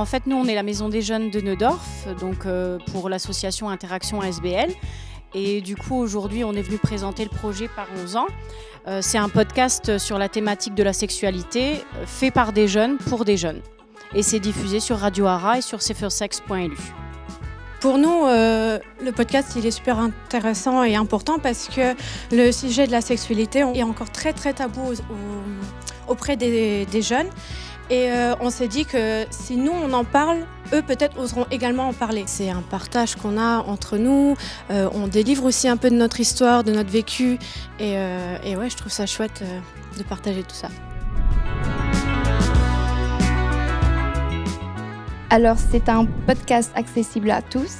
en fait, nous, on est la Maison des Jeunes de Neudorf, donc pour l'association Interaction ASBL. Et du coup, aujourd'hui, on est venu présenter le projet Par 11 ans. C'est un podcast sur la thématique de la sexualité, fait par des jeunes pour des jeunes. Et c'est diffusé sur Radio Hara et sur safersex.lu. Pour nous, le podcast il est super intéressant et important parce que le sujet de la sexualité est encore très très tabou auprès des jeunes. Et on s'est dit que si nous on en parle, eux peut-être oseront également en parler. C'est un partage qu'on a entre nous, on délivre aussi un peu de notre histoire, de notre vécu. Et ouais, je trouve ça chouette de partager tout ça. Alors, c'est un podcast accessible à tous.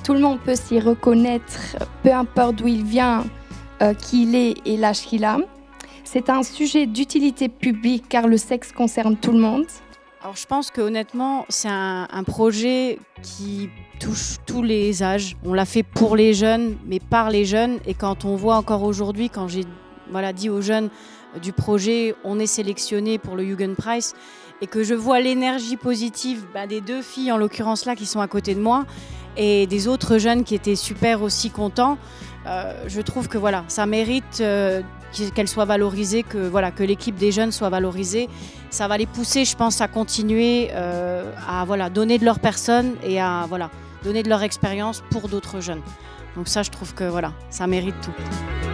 Tout le monde peut s'y reconnaître, peu importe d'où il vient, qui il est et l'âge qu'il a. C'est un sujet d'utilité publique car le sexe concerne tout le monde. Alors, je pense que honnêtement, c'est un projet qui touche tous les âges. On l'a fait pour les jeunes, mais par les jeunes. Et quand on voit encore aujourd'hui, quand j'ai dit aux jeunes du projet, on est sélectionné pour le Jugendpreis, et que je vois l'énergie positive des deux filles, en l'occurrence là, qui sont à côté de moi, et des autres jeunes qui étaient super aussi contents, je trouve que ça mérite qu'elle soit valorisée, que l'équipe des jeunes soit valorisée. Ça va les pousser, je pense, à continuer à donner de leur personne et à donner de leur expérience pour d'autres jeunes. Donc ça, je trouve que ça mérite tout.